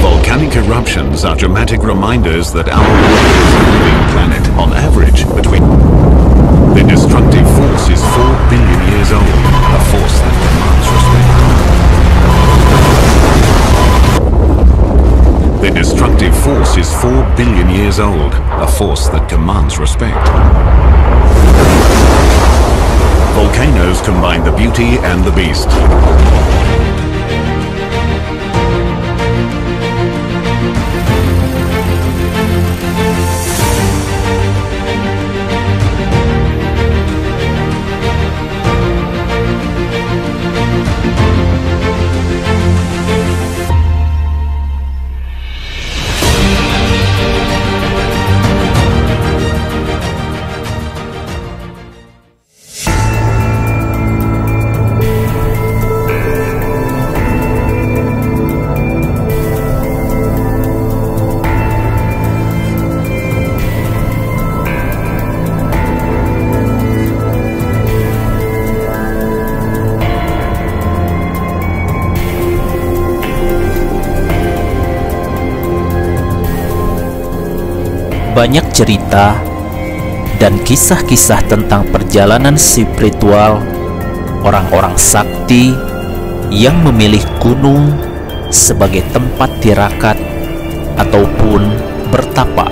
Volcanic eruptions are dramatic reminders that our world is a living planet, on average, between... The destructive force is 4 billion years old, a force that demands respect. The destructive force is 4 billion years old, a force that commands respect. Volcanoes combine the beauty and the beast. Banyak cerita dan kisah-kisah tentang perjalanan spiritual orang-orang sakti yang memilih gunung sebagai tempat tirakat ataupun bertapa.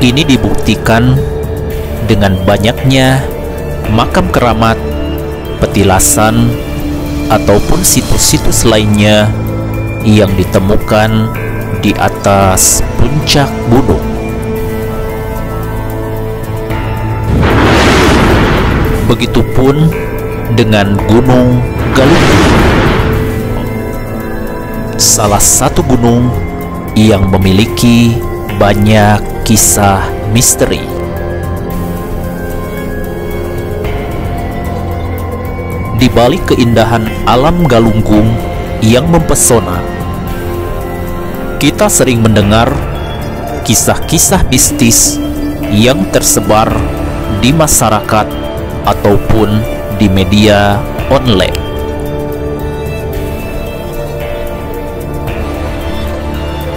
Ini dibuktikan dengan banyaknya makam keramat, petilasan, ataupun situs-situs lainnya yang ditemukan di atas puncak gunung. Begitupun dengan Gunung Galunggung, salah satu gunung yang memiliki banyak kisah misteri. Di balik keindahan alam Galunggung yang mempesona, kita sering mendengar kisah-kisah mistis yang tersebar di masyarakat ataupun di media online.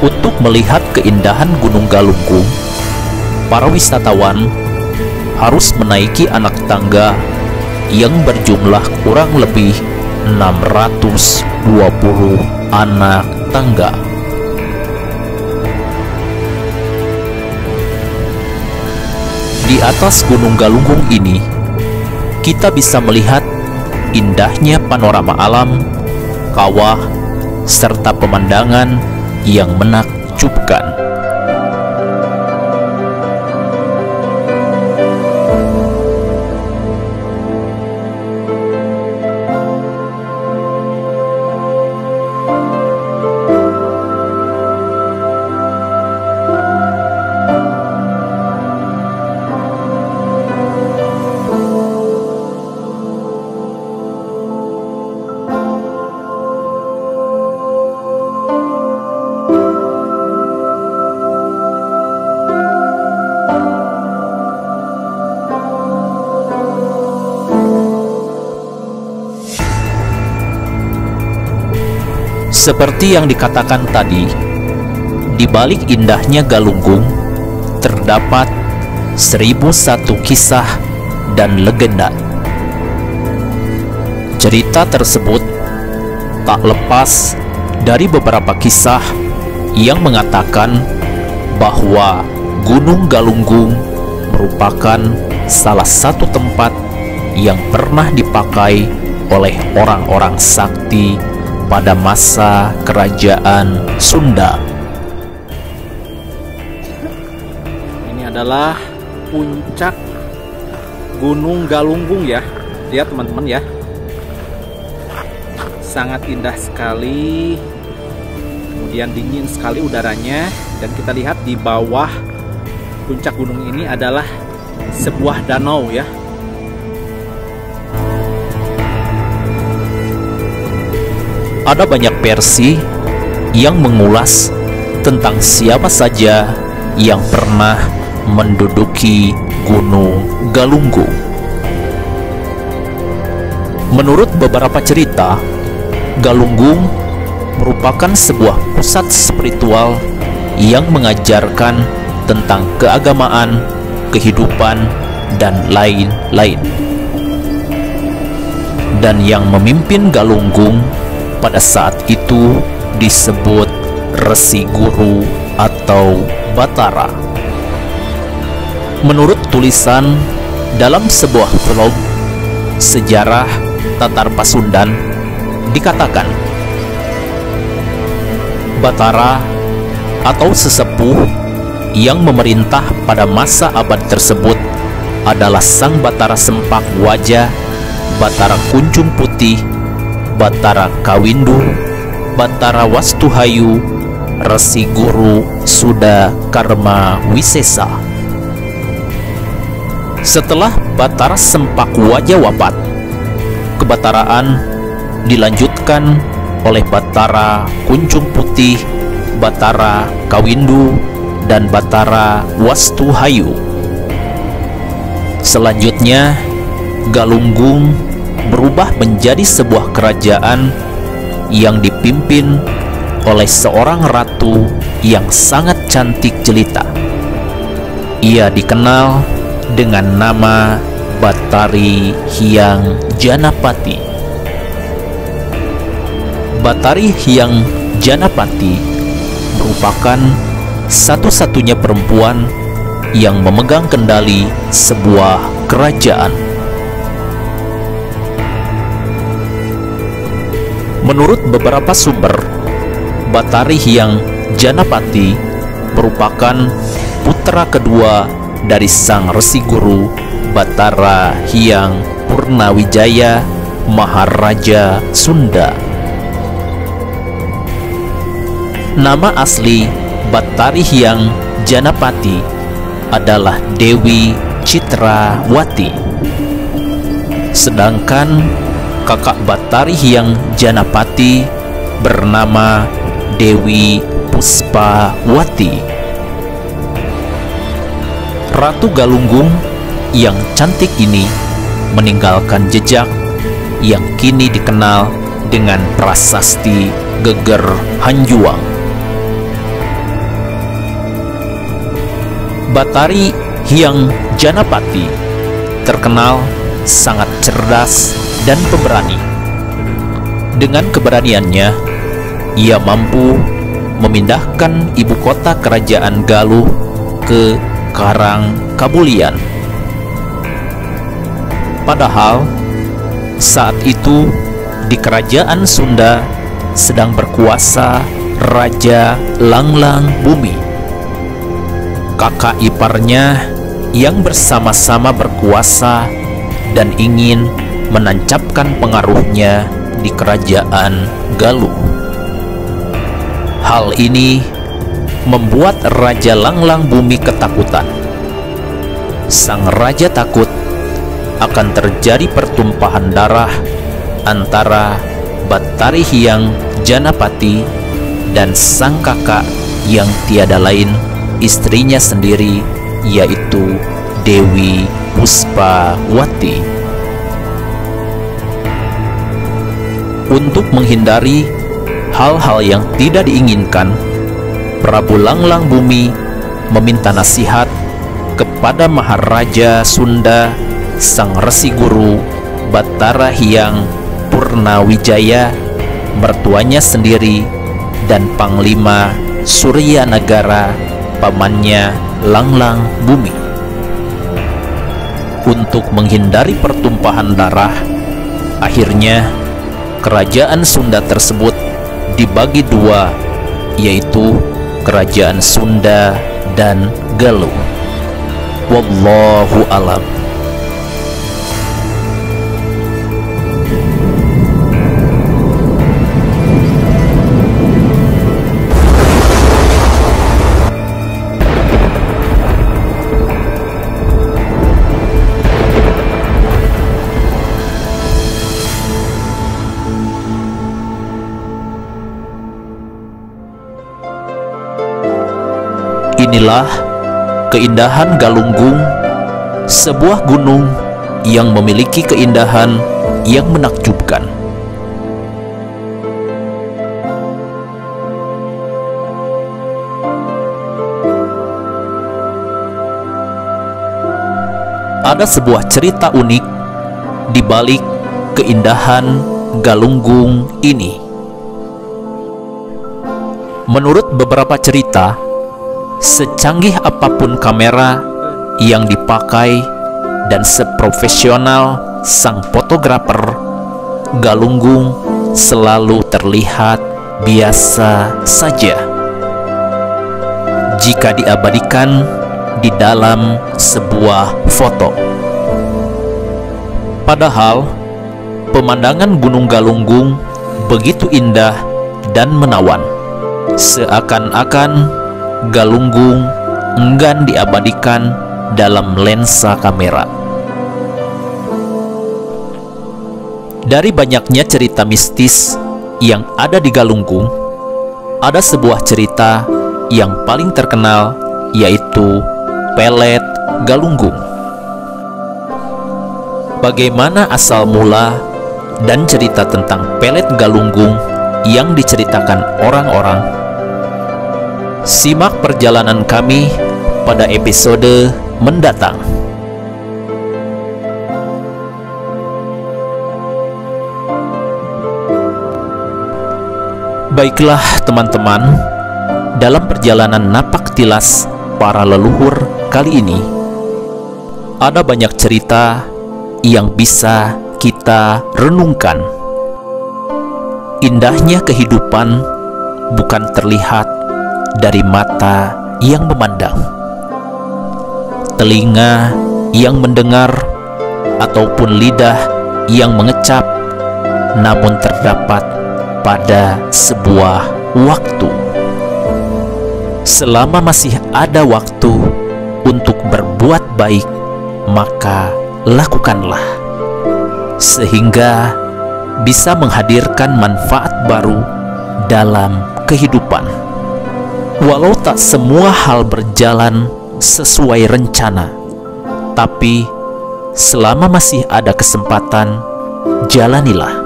Untuk melihat keindahan Gunung Galunggung, para wisatawan harus menaiki anak tangga yang berjumlah kurang lebih 620 anak tangga. Di atas Gunung Galunggung ini, kita bisa melihat indahnya panorama alam, kawah, serta pemandangan yang menakjubkan. Seperti yang dikatakan tadi, di balik indahnya Galunggung terdapat 1001 kisah dan legenda. Cerita tersebut tak lepas dari beberapa kisah yang mengatakan bahwa Gunung Galunggung merupakan salah satu tempat yang pernah dipakai oleh orang-orang sakti pada masa kerajaan Sunda. Ini adalah puncak Gunung Galunggung ya. Lihat teman-teman ya. Sangat indah sekali. Kemudian dingin sekali udaranya, dan kita lihat di bawah puncak gunung ini adalah sebuah danau ya. Ada banyak versi yang mengulas tentang siapa saja yang pernah menduduki Gunung Galunggung. Menurut beberapa cerita, Galunggung merupakan sebuah pusat spiritual yang mengajarkan tentang keagamaan, kehidupan, dan lain-lain. Dan yang memimpin Galunggung pada saat itu disebut Resi Guru atau Batara. Menurut tulisan dalam sebuah vlog sejarah Tatar Pasundan, dikatakan Batara atau sesepuh yang memerintah pada masa abad tersebut adalah Sang Batara Sempak Wajah, Batara Kunjung Putih, Batara Kawindu, Batara Wastuhayu, Resi Guru Suda Karma Wisesa. Setelah Batara Sempak Wajah wafat, kebataraan dilanjutkan oleh Batara Kunjung Putih, Batara Kawindu, dan Batara Wastuhayu. Selanjutnya, Galunggung berubah menjadi sebuah kerajaan yang dipimpin oleh seorang ratu yang sangat cantik jelita. Ia dikenal dengan nama Batari Hyang Janapati. Batari Hyang Janapati merupakan satu-satunya perempuan yang memegang kendali sebuah kerajaan. Menurut beberapa sumber, Batari Hyang Janapati merupakan putra kedua dari sang Resi Guru Batara Hyang Purnawijaya Maharaja Sunda. Nama asli Batari Hyang Janapati adalah Dewi Citrawati. Sedangkan kakak Batari Hyang Janapati bernama Dewi Puspawati. Ratu Galunggung yang cantik ini meninggalkan jejak yang kini dikenal dengan prasasti Geger Hanjuang. Batari Hyang Janapati terkenal sangat cerdas dan pemberani. Dengan keberaniannya, ia mampu memindahkan ibu kota kerajaan Galuh ke Karang Kabulian. Padahal saat itu di kerajaan Sunda sedang berkuasa Raja Langlang Bumi. Kakak iparnya yang bersama-sama berkuasa dan ingin menancapkan pengaruhnya di kerajaan Galuh. Hal ini membuat Raja Langlang Bumi ketakutan. Sang raja takut akan terjadi pertumpahan darah antara Batari Hyang Janapati dan sang kakak yang tiada lain istrinya sendiri, yaitu Dewi Puspawati. Untuk menghindari hal-hal yang tidak diinginkan, Prabu Langlang Bumi meminta nasihat kepada Maharaja Sunda, sang Resi Guru Batara Hyang Purnawijaya, mertuanya sendiri, dan Panglima Surya Negara, pamannya Langlang Bumi. Untuk menghindari pertumpahan darah, akhirnya kerajaan Sunda tersebut dibagi dua, yaitu Kerajaan Sunda dan Galuh. Wallahu alam. Inilah keindahan Galunggung, sebuah gunung yang memiliki keindahan yang menakjubkan. ada sebuah cerita unik di balik keindahan Galunggung ini. Menurut beberapa cerita, secanggih apapun kamera yang dipakai dan seprofesional sang fotografer, Galunggung selalu terlihat biasa saja jika diabadikan di dalam sebuah foto. Padahal pemandangan Gunung Galunggung begitu indah dan menawan, seakan-akan Galunggung enggan diabadikan dalam lensa kamera. Dari banyaknya cerita mistis yang ada di Galunggung, ada sebuah cerita yang paling terkenal, yaitu Pelet Galunggung. Bagaimana asal mula dan cerita tentang Pelet Galunggung yang diceritakan orang-orang? Simak perjalanan kami pada episode mendatang. Baiklah teman-teman, dalam perjalanan napak tilas para leluhur kali ini, ada banyak cerita yang bisa kita renungkan. Indahnya kehidupan bukan terlihat dari mata yang memandang, telinga yang mendengar, ataupun lidah yang mengecap, namun terdapat pada sebuah waktu. Selama masih ada waktu untuk berbuat baik, maka lakukanlah, sehingga bisa menghadirkan manfaat baru dalam kehidupan. Walau tak semua hal berjalan sesuai rencana, tapi selama masih ada kesempatan, jalanilah,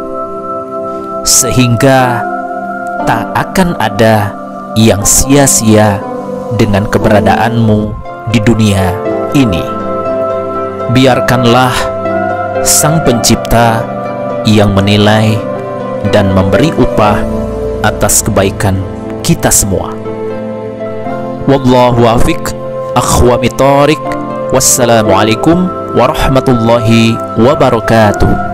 sehingga tak akan ada yang sia-sia dengan keberadaanmu di dunia ini. Biarkanlah Sang Pencipta yang menilai dan memberi upah atas kebaikan kita semua. Wallahu a'fiq, akhwami thariq. Wassalamualaikum warahmatullahi wabarakatuh.